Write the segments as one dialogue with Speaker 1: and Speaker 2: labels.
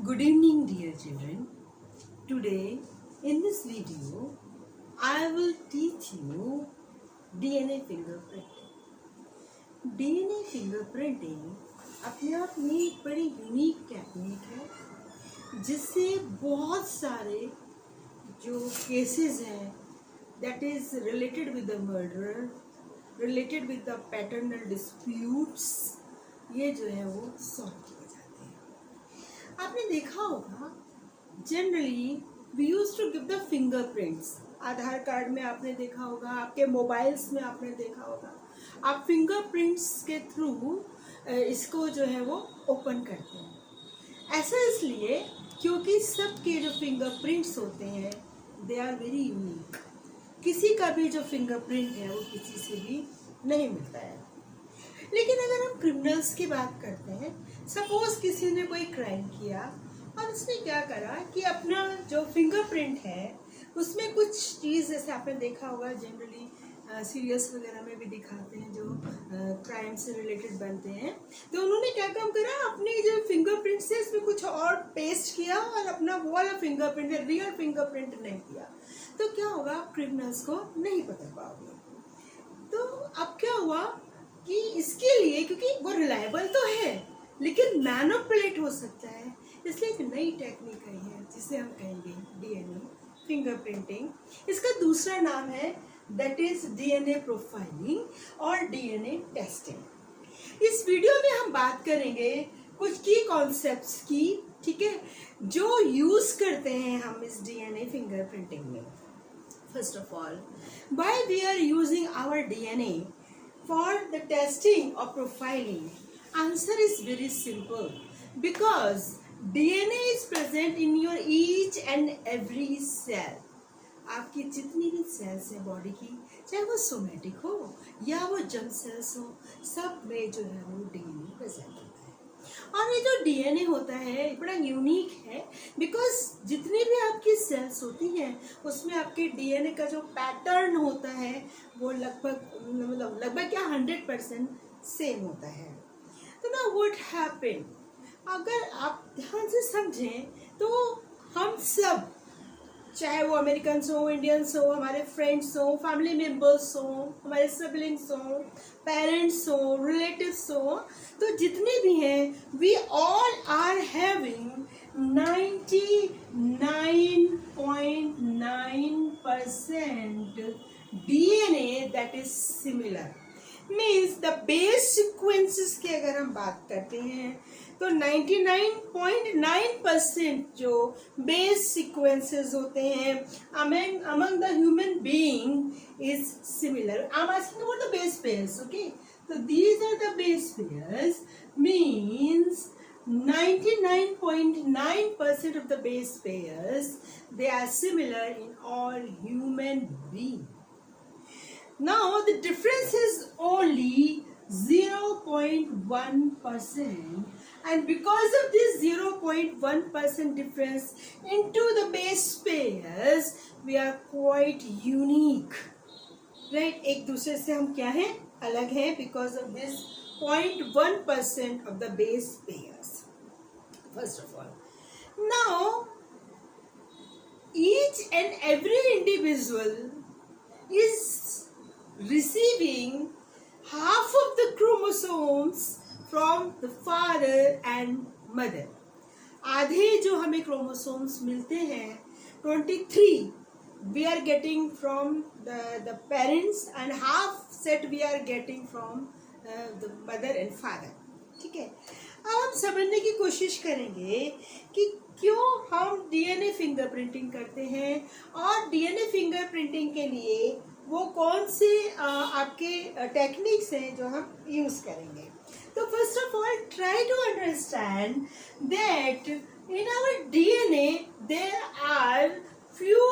Speaker 1: Good evening, dear children. Today, in this video, I will teach you DNA fingerprinting. DNA fingerprinting अपने आप में एक बड़ी unique technique है जिससे बहुत सारे जो केसेस हैं that is related with the murder, related with the paternal disputes, ये जो है वो सॉल्व किए जाते हैं। आपने देखा होगा generally we use to give the fingerprints. Aadhaar card में आपने देखा होगा, आपके मोबाइल्स में आपने देखा होगा, आप फिंगरप्रिंट्स के थ्रू इसको जो है वो ओपन करते हैं। ऐसा इसलिए क्योंकि सबके जो फिंगरप्रिंट्स होते हैं दे आर वेरी यूनिक। किसी का भी जो फिंगरप्रिंट है वो किसी से भी नहीं मिलता है। लेकिन अगर हम क्रिमिनल्स की बात करते हैं, सपोज किसी ने कोई क्राइम किया और उसने क्या करा कि अपना जो फिंगरप्रिंट है उसमें कुछ चीज़, जैसे आपने देखा होगा जनरली सीरियल्स वगैरह में भी दिखाते हैं जो क्राइम से रिलेटेड बनते हैं, तो उन्होंने क्या काम करा, अपने जो फिंगरप्रिंट से इसमें कुछ और पेस्ट किया और अपना वो वाला फिंगरप्रिंट है, रियल फिंगरप्रिंट नहीं किया। तो क्या होगा, आप क्रिमिनल्स को नहीं पकड़ पाओगे। तो अब क्या हुआ कि इसके लिए, क्योंकि वो रिलायबल तो है लेकिन मैनिपुलेट हो सकता है, इसलिए एक नई टेक्निक आई है जिसे हम कहेंगे डीएनए फिंगरप्रिंटिंग। इसका दूसरा नाम है दैट इज डीएनए प्रोफाइलिंग और डीएनए टेस्टिंग। इस वीडियो में हम बात करेंगे कुछ की कॉन्सेप्ट्स की, ठीक है, जो यूज करते हैं हम इस डीएनए फिंगरप्रिंटिंग में। First of all, why we are using our DNA for the testing or profiling? Answer is very simple, because DNA is present in your each and every cell. आपकी जितनी भी sales है body की, चाहे वो somatic हो या वो जर्म सेल्स हो, सब में जो है वो डीएनए प्रेजेंट होता है। और ये जो डीएनए होता है बड़ा यूनिक है, बिकॉज जितनी भी आपकी सेल्स होती हैं उसमें आपके डीएनए का जो पैटर्न होता है वो लगभग क्या 100% सेम होता है। तो ना व्हाट हैपन, अगर आप ध्यान से समझें तो हम सब, चाहे वो अमेरिकन्स हो, इंडियंस हो, हमारे फ्रेंड्स हो, फैमिली मेम्बर्स हो, हमारे सिबलिंग्स हो, पेरेंट्स हो, रिलेटिव्स हो, तो जितने भी हैं we all are having 99.9% DNA that is similar. Means the base sequences की अगर हम बात करते हैं तो 99.9% जो बेस सिक्वेंसेस होते हैं among the human being is similar. I'm asking about the base pairs, okay? So these are the base pairs, means 99.9% of the base pairs, they are similar in all human beings. Now the difference is only 0.1%, and because of this 0.1% difference into the base pairs, we are quite unique, right? एक दूसरे से हम क्या हैं, अलग हैं, because of this 0.1% of the base pairs. First of all, now each and every individual is receiving half of the chromosomes from the father and mother. आधे जो हमें chromosomes मिलते हैं 23 we are getting from the parents, and half set we are getting from the mother and father. ठीक है, अब हम समझने की कोशिश करेंगे कि क्यों हम डीएनए फिंगरप्रिंटिंग करते हैं और डीएनए फिंगरप्रिंटिंग के लिए वो कौन से आपके टेक्निक्स हैं जो हम यूज करेंगे। तो first of all try to understand that in our DNA there are few,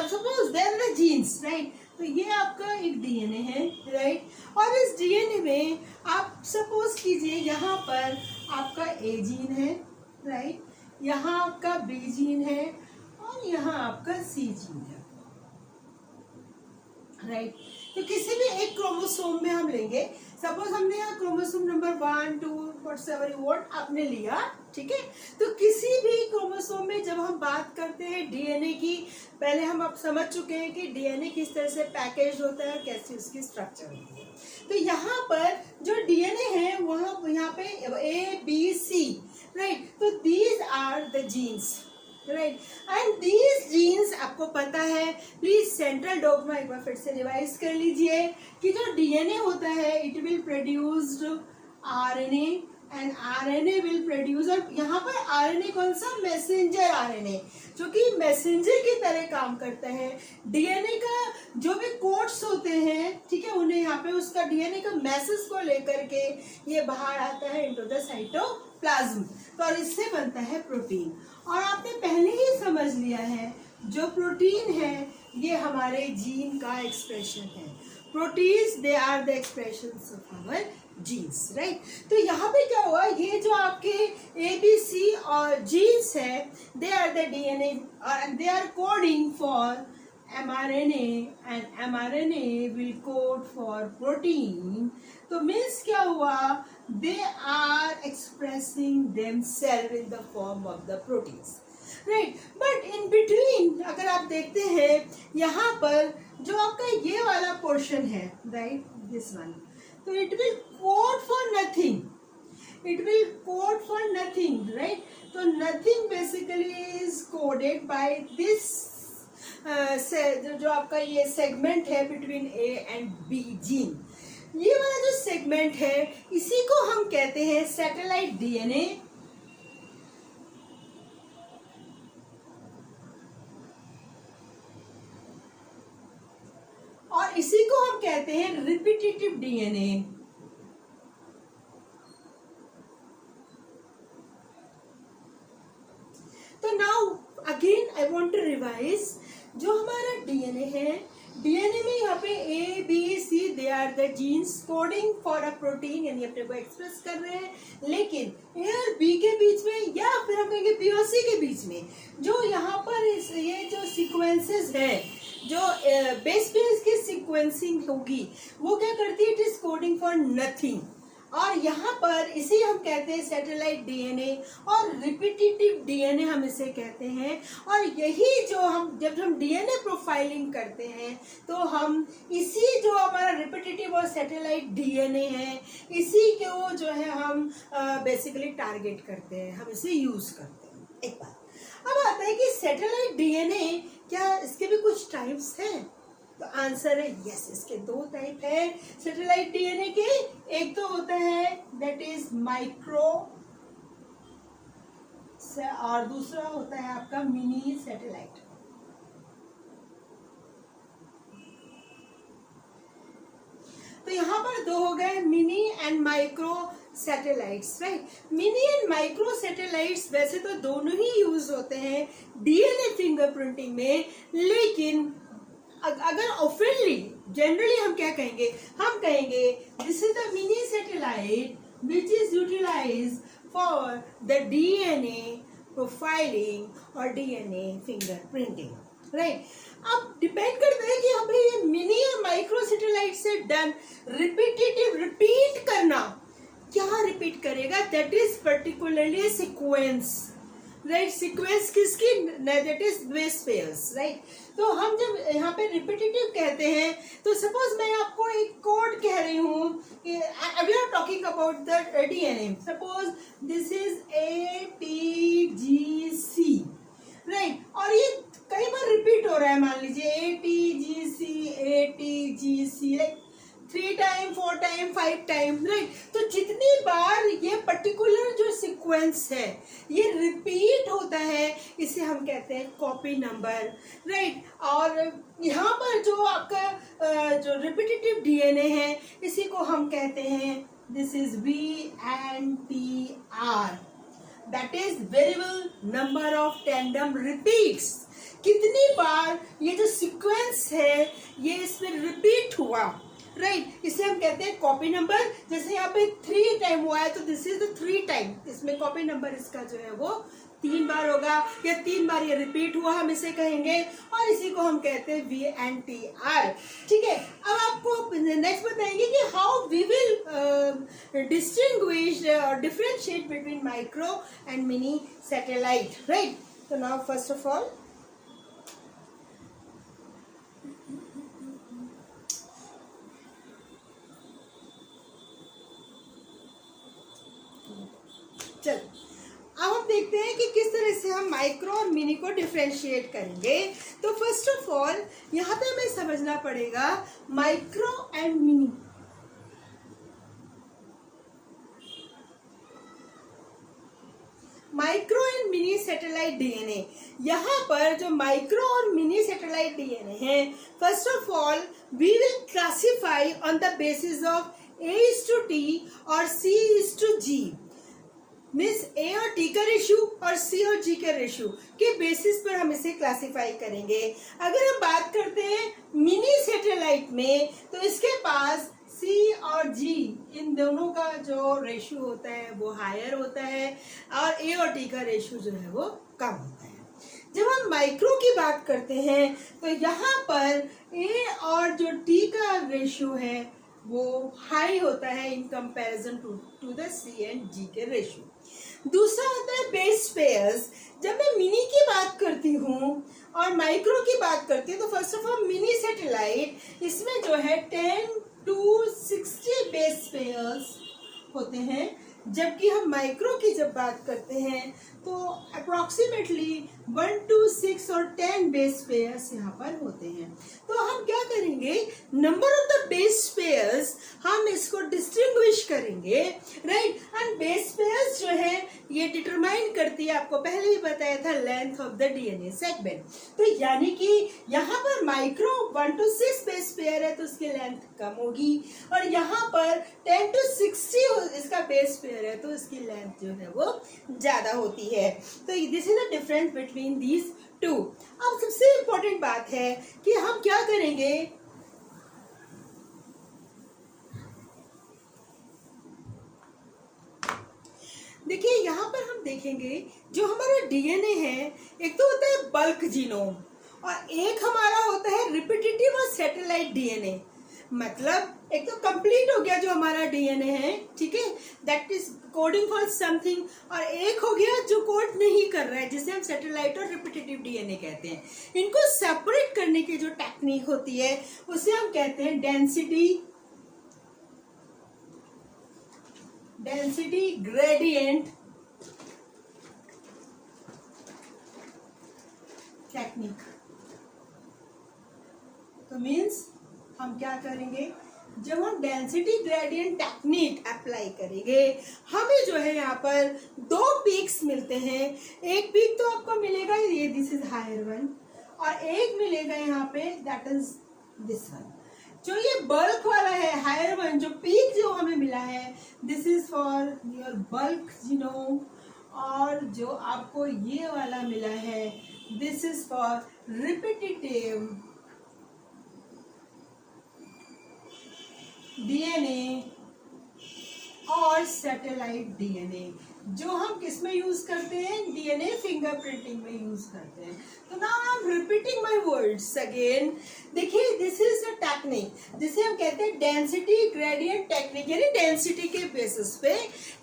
Speaker 1: suppose there are genes, right? तो ये आपका एक डीएनए है, राइट? और इस डीएनए में आप सपोज कीजिए यहाँ पर आपका ए जीन है, राइट? यहाँ आपका बी जीन है और यहाँ आपका सी जीन है, राइट? तो किसी भी एक क्रोमोसोम में हम लेंगे, सपोज हमने यहाँ क्रोमोसोम नंबर 1, 2, व्हाटसएवर यू वांट आपने लिया, ठीक है। तो किसी भी क्रोमोसोम में जब हम बात करते हैं डीएनए की, पहले हम अब समझ चुके हैं कि डीएनए किस तरह से पैकेज होता है, कैसी उसकी स्ट्रक्चर होती है। तो यहाँ पर जो डीएनए है वहाँ यहाँ पे ए बी सी, राइट, तो these are the genes, right, and these genes आपको पता है, प्लीज सेंट्रल डॉग्मा एक बार फिर से रिवाइज कर लीजिए कि जो डीएनए होता है it will produced RNA and RNA will produce, और यहाँ पर आरएनए कौन सा, मैसेंजर आरएनए, जो कि मैसेंजर की तरह काम करता है। डीएनए का जो भी कोड्स होते हैं, ठीक है, उन्हें यहाँ पे उसका डीएनए का मैसेज को लेकर के ये बाहर आता है इनटू द साइटोप्लाज्म, तो और इससे बनता है प्रोटीन। और आपने पहले ही समझ लिया है जो प्रोटीन है ये हमारे जीन का एक्सप्रेशन है। Proteins they are the expressions of our genes, right. तो यहाँ पे क्या हुआ, ये जो आपके ए बी सी और जीन्स है, दे आर द डीएनए और they are coding for mRNA and mRNA will code for protein. तो मीन्स क्या हुआ, they are expressing themselves in the form of the proteins, right? But in between अगर आप देखते हैं यहाँ पर जो आपका ये वाला पोर्शन है, right, this one, तो it will code for nothing. It will code for nothing, right? तो nothing basically is coded by this जो आपका ये सेगमेंट है between A and B gene, ये वाला जो सेगमेंट है इसी को हम कहते हैं सैटेलाइट डीएनए, और इसी को हम कहते हैं रिपीटेटिव डीएनए। तो now again I want to revise, जो हमारा डीएनए है, डीएनए में यहाँ पे A B C they are the genes coding for a protein, यानी अपने को एक्सप्रेस कर रहे हैं, लेकिन ए और बी के बीच में या फिर हम कहेंगे बी और सी के बीच में जो यहाँ पर ये जो सीक्वेंसेस है, जो बेस पे इसकी सीक्वेंसिंग होगी वो क्या करती है, it is coding for nothing. और यहाँ पर इसे हम कहते हैं सैटेलाइट डीएनए और रिपीटेटिव डीएनए हम इसे कहते हैं। और यही जो हम जब हम डीएनए प्रोफाइलिंग करते हैं तो हम इसी जो हमारा रिपीटेटिव और सैटेलाइट डीएनए है इसी को जो है हम बेसिकली टारगेट करते हैं, हम इसे यूज करते हैं। एक बात अब आता है कि सैटेलाइट डीएनए क्या इसके भी कुछ टाइप्स हैं, तो आंसर है यस, इसके दो टाइप है सैटेलाइट डीएनए के। एक तो होता है दैट इज माइक्रो और दूसरा होता है आपका मिनी सैटेलाइट। तो यहाँ पर दो हो गए, mini and micro satellites, right. Mini and micro satellites वैसे तो दोनों ही यूज होते हैं डीएनए फिंगरप्रिंटिंग में, लेकिन अगर ऑफनली जनरली हम क्या कहेंगे, हम कहेंगे this is the mini satellite which is utilized for the DNA profiling और डीएनए फिंगरप्रिंटिंग, राइट। अब डिपेंड करता है कि हमें ये मिनी और माइक्रो सैटेलाइट से डन रिपीटेटिव रिपीट करना, क्या रिपीट करेगा, that is particularly sequence, right. Sequence किसकी, that is base pairs, right. तो हम जब यहाँ पे रिपीटेटिव कहते हैं तो सपोज मैं आपको एक कोड कह रही हूँ, we are talking about the DNA, suppose this is ATGC, right, और ये कई बार रिपीट हो रहा है, मान लीजिए ATGC like 3 time 4 time 5 time, right. तो जितनी बार ये पर्टिकुलर जो सीक्वेंस है ये रिपीट होता है इसे हम कहते हैं कॉपी नंबर, राइट। और यहाँ पर जो आपका जो रिपीटेटिव डीएनए है इसी को हम कहते हैं this is VNTR, that is variable number of tandem repeats. कितनी बार ये जो सीक्वेंस है ये इसमें रिपीट हुआ, राइट। इसे हम कहते हैं कॉपी नंबर। जैसे यहाँ पे 3 टाइम हुआ है तो दिस इज द 3 टाइम, इसमें कॉपी नंबर इसका जो है वो 3 बार होगा, या 3 बार ये रिपीट हुआ हम इसे कहेंगे, और इसी को हम कहते हैं VNTR। ठीक है, अब आपको नेक्स्ट बताएंगे कि हाउ वी विल डिस्टिंग्विश और differentiate between micro and mini satellite, right. तो नाउ फर्स्ट ऑफ ऑल चल अब हम देखते हैं कि किस तरह से हम माइक्रो और मिनी को डिफरेंशिएट करेंगे। तो फर्स्ट ऑफ ऑल यहाँ पे हमें समझना पड़ेगा micro and mini. Micro and mini satellite DNA, यहाँ पर जो माइक्रो और मिनी सैटेलाइट डीएनए है, first of all we will classify on the basis of A:T और C:G, मीन्स A और T का रेशियो और C और G के रेशियो के बेसिस पर हम इसे क्लासिफाई करेंगे। अगर हम बात करते हैं मिनी सैटेलाइट में, तो इसके पास C और G इन दोनों का जो रेशियो होता है वो हायर होता है, और A और T का रेशियो जो है वो कम होता है। जब हम माइक्रो की बात करते हैं तो यहाँ पर A और जो T का रेशियो है वो हाई होता है in comparison to the C and G के रेशियो। दूसरा होता है बेस पेयर्स। जब मैं मिनी की बात करती हूँ और माइक्रो की बात करती हूँ, तो first of all mini satellite, इसमें जो है 10 to 60 बेस पेयर्स होते हैं, जबकि हम माइक्रो की जब बात करते हैं तो अप्रोक्सीमेटली 1 to 6 और 10 बेस पेयर्स यहाँ पर होते हैं। तो हम क्या करेंगे, number of the base pairs हम इसको डिस्टिंग्विश करेंगे, राइट। एंड बेस पेयर्स जो है ये डिटरमाइन करती है, आपको पहले ही बताया था, length of the DNA segment. तो यानी कि यहाँ पर माइक्रो 1 to 6 बेस पेयर है तो उसकी लेंथ कम होगी, और यहाँ पर 10 to 60 इसका बेस पेयर है तो इसकी लेंथ जो है वो ज्यादा होती है। तो this is the difference between these two. अब सबसे इंपॉर्टेंट बात है कि हम क्या करेंगे, देखिए यहाँ पर हम देखेंगे जो हमारा डीएनए है, एक तो होता है बल्क जीनोम और एक हमारा होता है रिपीटेटिव और सैटेलाइट डीएनए। मतलब एक तो कंप्लीट हो गया जो हमारा डीएनए है, ठीक है, that is coding for something, और एक हो गया जो कोड नहीं कर रहा है, जिसे हम सैटेलाइट और रिपीटेटिव डीएनए कहते हैं। इनको सेपरेट करने की जो टेक्निक होती है उसे हम कहते हैं डेंसिटी ग्रेडियंट टेक्निक। तो मीन्स हम क्या करेंगे, जब हम डेंसिटी ग्रेडियंट टेक्निक अप्लाई करेंगे, हमें जो है यहाँ पर 2 पीक्स मिलते हैं। एक पीक तो आपको मिलेगा ये, दिस इज हायर वन, और एक मिलेगा यहाँ पे दैट इज दिस वन। जो ये बल्क वाला है, हायर वन, जो पीक जो हमें मिला है, this is for your bulk genome, और जो आपको ये वाला मिला है, this is for repetitive DNA और सैटेलाइट डीएनए, जो हम किस में यूज करते हैं, डीएनए फिंगरप्रिंटिंग में यूज करते हैं। तो now I am repeating my words again. देखिए दिस इज द टेक्निक जिसे हम कहते हैं डेंसिटी ग्रेडियंट टेक्निक, यानी डेंसिटी के बेसिस पे,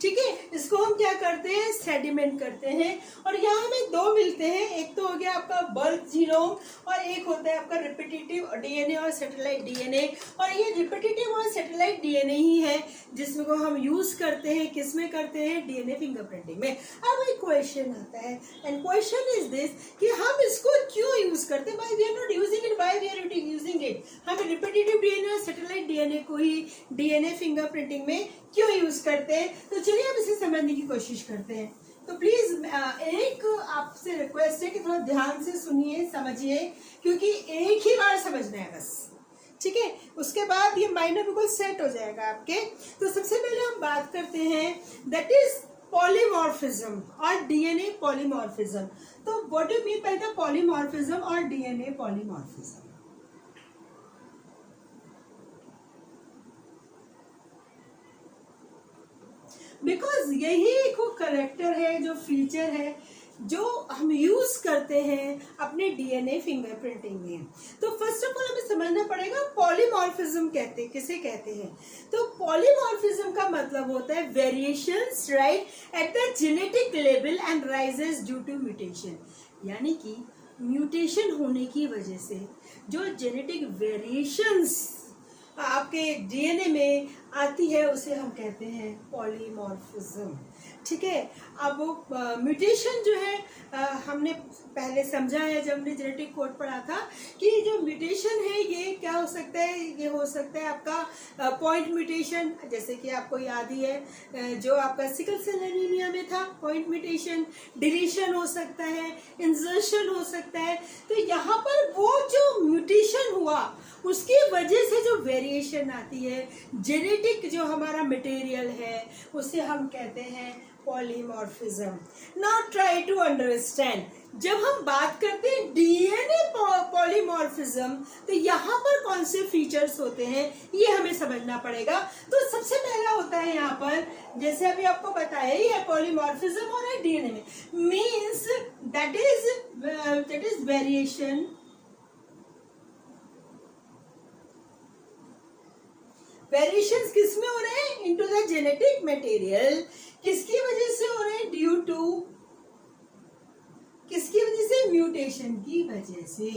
Speaker 1: ठीक है। इसको हम क्या करते हैं, सेडिमेंट करते हैं, और यहाँ हमें 2 मिलते हैं। एक तो हो गया आपका बल्क जीनोम और एक होता है आपका रिपीटेटिव डीएनए और सैटेलाइट डीएनए। और ये रिपीटेटिव और सैटेलाइट डीएनए ही है जिसको हम यूज करते हैं, किसमें करते हैं, डीएनए फिंगरप्रिंटिंग में। अब एक क्वेश्चन आता है, एंड क्वेश्चन इज दिस कि हम इसको क्यों यूज करते हैं, why we are not using it, why we are using it. हम रिपीटेटिव डीएनए और सैटेलाइट डीएनए को ही डीएनए फिंगरप्रिंटिंग में क्यों यूज करते हैं। तो चलिए अब इसे समझने की कोशिश करते हैं। तो प्लीज एक आपसे रिक्वेस्ट है कि थोड़ा ध्यान से सुनिए, समझिए, क्योंकि एक ही बार समझना है बस, ठीक है। उसके बाद ये माइंड में बिल्कुल सेट हो जाएगा आपके। तो सबसे पहले हम बात करते हैं दैट इज पॉलीमॉर्फिज्म और डीएनए पॉलीमॉर्फिज्म। तो what do you mean by the polymorphism और डीएनए पॉलीमॉर्फिज्म। बिकॉज यही एक वो करेक्टर है, जो फीचर है जो हम यूज करते हैं अपने डीएनए फिंगरप्रिंटिंग में। तो फर्स्ट ऑफ ऑल हमें समझना पड़ेगा पॉलीमॉर्फिज्म किसे कहते हैं। तो पॉलीमॉर्फिज्म का मतलब होता है variations right at the genetic level and rises due to mutation, यानी कि म्यूटेशन होने की वजह से जो जेनेटिक वेरिएशंस आपके डीएनए में आती है उसे हम कहते हैं पॉलीमॉर्फिज्म। ठीक है, अब वो म्यूटेशन जो है हमने पहले समझा है जब हमने जेनेटिक कोड पढ़ा था कि जो म्यूटेशन है ये क्या हो सकता है, ये हो सकता है आपका पॉइंट म्यूटेशन, जैसे कि आपको याद ही है जो आपका सिकल सेल एनीमिया में था, पॉइंट म्यूटेशन, डिलीशन हो सकता है, इंसर्शन हो सकता है। तो यहाँ पर वो जो म्यूटेशन हुआ उसकी वजह से जो वेरिएशन आती है, जेनेटिक जो हमारा मटेरियल है उसे हम कहते हैं polymorphism. Now try to understand, जब हम बात करते हैं डीएनए पॉलीमॉर्फिज्म तो यहाँ पर कौन से फीचर्स होते हैं ये हमें समझना पड़ेगा। तो सबसे पहला होता है यहाँ पर, जैसे अभी आपको बताया ही है, पॉलीमॉर्फिज्म हो रहा है डीएनए में, means that is variation variations किस में हो रहे हैं, इनटू द जेनेटिक मटेरियल। किसकी वजह से हो रहे हैं, ड्यू टू, किसकी वजह से, म्यूटेशन की वजह से,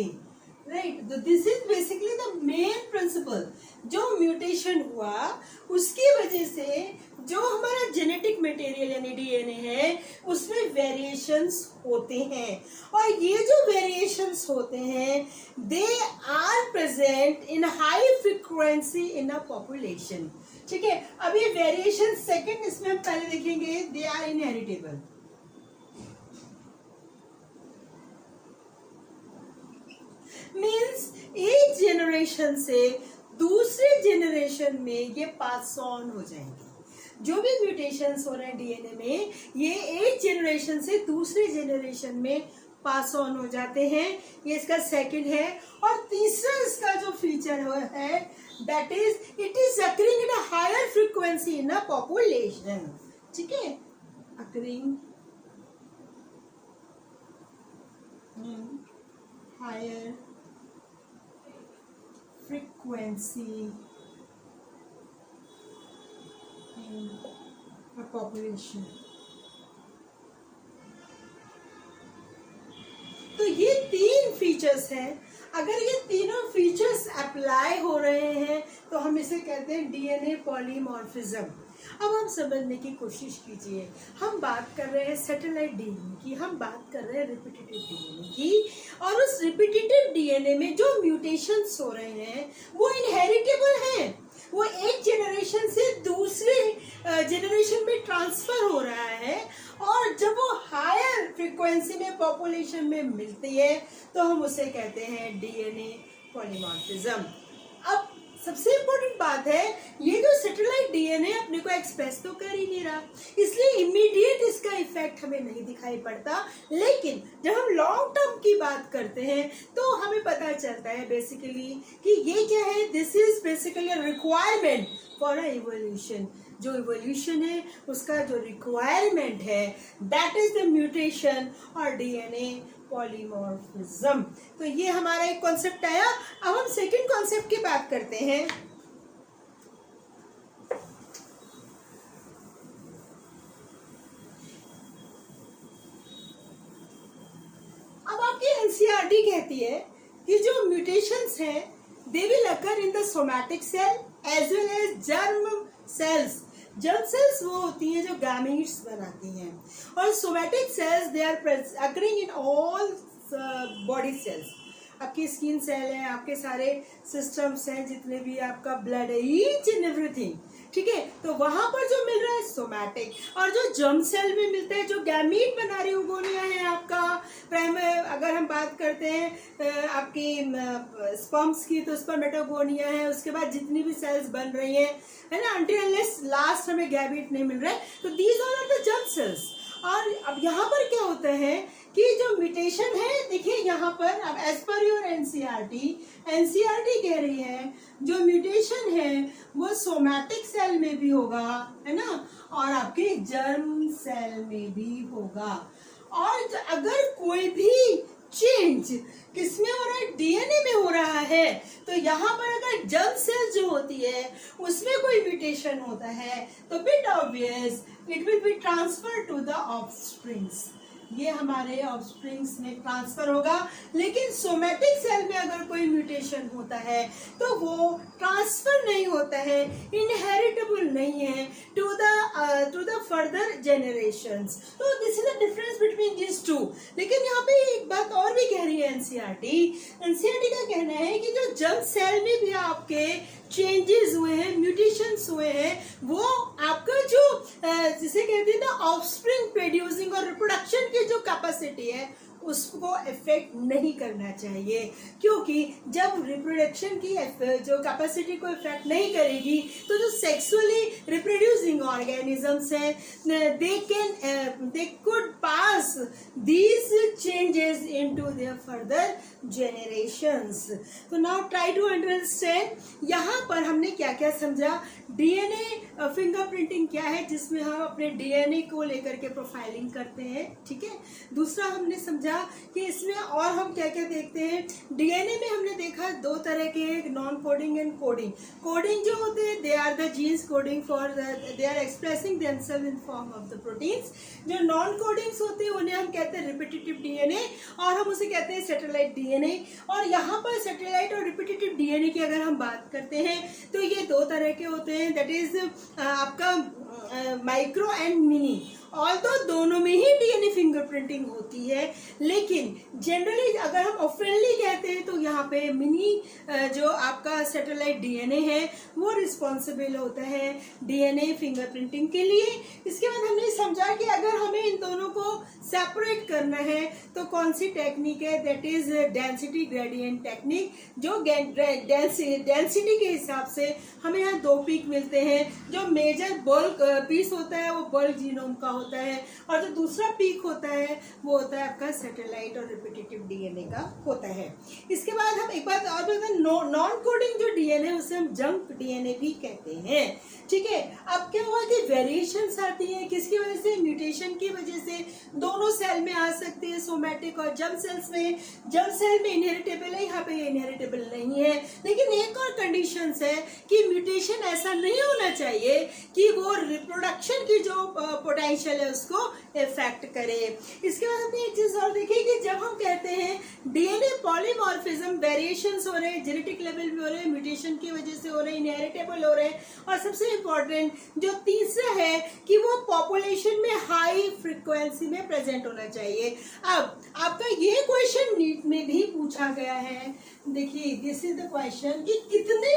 Speaker 1: राइट। तो this is basically the main principle, जो म्यूटेशन हुआ उसकी वजह से जो हमारा जेनेटिक मटेरियल यानी डीएनए है उसमें वेरिएशंस होते हैं, और ये जो वेरिएशंस होते हैं they are present in high frequency in a population. ठीक है, अब ये वेरिएशन सेकंड इसमें हम पहले देखेंगे, दे आर इनहेरिटेबल। मीन्स एक जेनरेशन से दूसरे जेनरेशन में ये पास ऑन हो जाएंगे। जो भी म्यूटेशंस हो रहे हैं डीएनए में ये एक जेनरेशन से दूसरे जेनरेशन में पास ऑन हो जाते हैं, ये इसका सेकंड है। और तीसरा इसका जो फीचर है that is it is occurring in a higher frequency in a population. ठीक है, occurring higher frequency in a population। तो ये तीन फीचर्स हैं, अगर ये तीनों फीचर्स अप्लाई हो रहे हैं तो हम इसे कहते हैं डीएनए पॉलीमॉर्फिज्म। अब हम समझने की कोशिश कीजिए, हम बात कर रहे हैं सैटेलाइट डीएनए की, हम बात कर रहे हैं रिपीटेटिव डीएनए की, और उस रिपीटेटिव डीएनए में जो म्यूटेशंस हो रहे हैं वो इनहेरिटेबल हैं, वो एक जेनरेशन से दूसरे जेनरेशन में ट्रांसफर हो रहा है, और जब वो हायर फ्रीक्वेंसी में पॉपुलेशन में मिलती है तो हम उसे कहते हैं डीएनए पॉलीमॉर्फिज्म। अब सबसे इम्पोर्टेंट बात है, ये जो सैटेलाइट डीएनए अपने को एक्सप्रेस तो कर ही नहीं रहा, इसलिए इमीडिएट इसका इफेक्ट हमें नहीं दिखाई पड़ता। लेकिन जब हम लॉन्ग टर्म की बात करते हैं तो हमें पता चलता है बेसिकली कि ये क्या है, this is basically a requirement for a evolution. जो इवोल्यूशन है उसका जो रिक्वायरमेंट है दैट इज द म्यूटेशन और डीएनए पॉलीमॉर्फिज्म। तो ये हमारा एक कॉन्सेप्ट आया। अब हम सेकंड कॉन्सेप्ट की बात करते हैं। अब आपकी एनसीईआरटी कहती है कि जो म्यूटेशंस हैं they will occur in the somatic cell as well as germ cells. Germ cells वो होती हैं जो गैमीट्स बनाती हैं, और somatic cells they are occurring in all body cells. आपकी स्किन सेल है, आपके सारे सिस्टम्स हैं, जितने भी आपका ब्लड है, ईच एंड एवरीथिंग। ठीक है, तो वहां पर जो मिल रहा है सोमैटिक, और जो जर्म सेल में मिलता है जो गैमीट बना रही ओगोनिया है आपका प्राइमरी। अगर हम बात करते हैं आपकी स्पर्म्स की तो स्पर्मेटोगोनिया है, उसके बाद जितनी भी सेल्स बन रही हैं है ना, अनटिल अनलेस लास्ट हमें गैमीट नहीं मिल रहा है, तो these are the germ cells. और अब यहाँ पर क्या होता है कि जो म्यूटेशन है, देखिए यहाँ पर अब एज पर योर एनसीईआरटी कह रही है जो म्यूटेशन है वो सोमैटिक सेल में भी होगा, है ना, और आपके जर्म सेल में भी होगा। और अगर कोई भी चेंज किसमें हो रहा है, डीएनए में हो रहा है, तो यहाँ पर अगर जर्म सेल जो होती है उसमें कोई म्यूटेशन होता है तो bit obvious it will be transfer to the offsprings, ये हमारे ऑफस्प्रिंग्स में ट्रांसफर होगा। लेकिन सोमैटिक सेल में अगर कोई म्यूटेशन होता है तो वो ट्रांसफर नहीं होता है, इनहेरिटेबल नहीं है टू द फर्दर जनरेशंस। तो this is the difference between this two. लेकिन यहाँ पे एक बात और भी कह रही है एनसीईआरटी का कहना है कि जो जर्म सेल में भी आपके चेंजेस हुए हैं, म्यूटेशंस हुए हैं, वो आपका जो जिसे कहते हैं ना ऑफस्प्रिंग प्रोड्यूसिंग और रिप्रोडक्शन की जो कैपेसिटी है उसको इफेक्ट नहीं करना चाहिए, क्योंकि जब रिप्रोडक्शन की जो कैपेसिटी को इफेक्ट नहीं करेगी तो जो सेक्सुअली रिप्रोड्यूसिंग ऑर्गेनिजम्स हैं they could pass these changes into their further generations. तो नाउ ट्राई टू अंडरस्टैंड यहाँ पर हमने क्या क्या समझा। डीएनए फिंगरप्रिंटिंग क्या है, जिसमें हम अपने डीएनए को लेकर के प्रोफाइलिंग करते हैं, ठीक है। दूसरा हमने समझा कि इसमें और हम क्या क्या देखते हैं। डीएनए में हमने देखा दो तरह के, non coding and coding. Coding जो होते हैं they are the genes coding for they are expressing themselves in form of the proteins. जो नॉन कोडिंग्स होते हैं उन्हें हम कहते हैं रिपीटेटिव डीएनए और हम उसे कहते हैं सैटेलाइट डीएनए। और यहाँ पर सैटेलाइट और रिपीटेटिव डीएनए की अगर हम बात करते हैं तो ये दो तरह के होते हैं, दैट इज आपका माइक्रो एंड मिनी। ऑल्दो दोनों में ही डीएनए फिंगरप्रिंटिंग होती है, लेकिन जनरली अगर हम ऑफनली कहते हैं तो यहाँ पे मिनी जो आपका सैटेलाइट डीएनए है वो रिस्पॉन्सिबल होता है डीएनए फिंगरप्रिंटिंग के लिए। इसके बाद हमने समझा कि अगर हमें इन दोनों को सेपरेट करना है तो कौन सी टेक्निक है, that is density gradient technique, जो डेंसिटी के हिसाब से हमें यहाँ दो पीक मिलते हैं। जो मेजर बल्क पीस होता है वो बल्क जीनोम का होता है और जो दूसरा पीक होता है वो होता है आपका सैटेलाइट और रिपीटेटिव डीएनए का होता है। इसके बाद हम एक बात और बोलते हैं, नॉन कोडिंग जो डीएनए उसे हम जंक डीएनए भी कहते हैं, ठीक है। अब क्या हुआ कि वेरिएशंस आती है, किसकी वजह से, म्यूटेशन की वजह से। दोनों सेल में आ सकती है, सोमैटिक और जर्म सेल्स में। जर्म सेल में इनहेरिटेबल है, यहाँ पे इनहेरिटेबल नहीं है। लेकिन एक और कंडीशन है कि म्यूटेशन ऐसा नहीं होना चाहिए कि वो रिप्रोडक्शन की जो पोटेंशियल है उसको इफेक्ट करे। इसके बाद हमने एक चीज और देखी कि जब हम कहते हैं डीएनए पॉलीमॉर्फिज्म, वेरिएशंस हो रहे हैं, जेनेटिक लेवल पे हो रहे हैं, म्यूटेशन की वजह से हो रहे हैं, इनहेरिटेबल हो रहे हैं, और सबसे इंपॉर्टेंट जो तीसरा है कि वो पॉपुलेशन में हाई फ्रीक्वेंसी में प्रेजेंट होना चाहिए। अब आपका ये क्वेश्चन नीट में भी पूछा गया है, देखिए दिस इज द क्वेश्चन कि कितने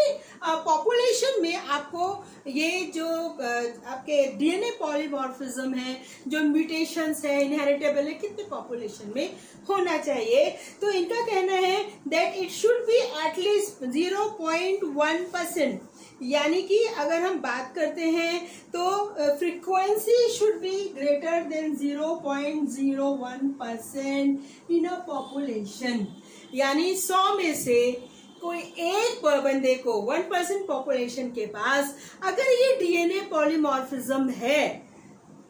Speaker 1: पॉपुलेशन में आपको ये जो आपके डीएनए पॉलीमॉर्फिज्म है, जो म्यूटेशंस है, इनहेरिटेबल है, कितने पॉपुलेशन में होना चाहिए। तो इनका कहना है that it should be at least 0.1%, यानी कि अगर हम बात करते हैं तो frequency should be greater than 0.01% in a population. यानी 100 में से कोई एक बंदे को 1% पॉपुलेशन के पास अगर ये डीएनए पॉलीमॉर्फिज्म है,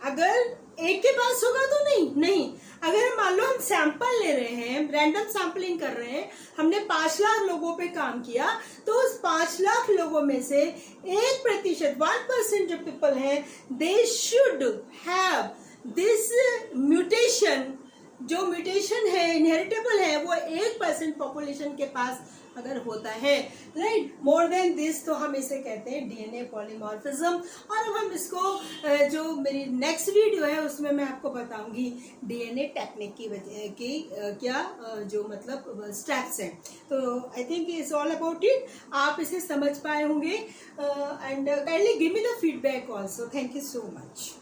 Speaker 1: अगर एक के पास होगा तो नहीं। अगर हम मान लो हम सैंपल ले रहे हैं, रैंडम सैंपलिंग कर रहे हैं, हमने 5 लाख लोगों पे काम किया, तो उस 5 लाख लोगों में से 1% जो पीपल हैं they should have this mutation. जो म्यूटेशन है, इनहेरिटेबल है, वो 1% पॉपुलेशन के पास अगर होता है, राइट, मोर देन दिस, तो हम इसे कहते हैं डीएनए पॉलीमॉर्फिज्म। और अब हम इसको जो मेरी नेक्स्ट वीडियो है उसमें मैं आपको बताऊंगी डीएनए टेक्निक की वजह की क्या जो मतलब स्टेप्स हैं। तो I think it's all about it. आप इसे समझ पाए होंगे and kindly give me the feedback also. Thank you so much.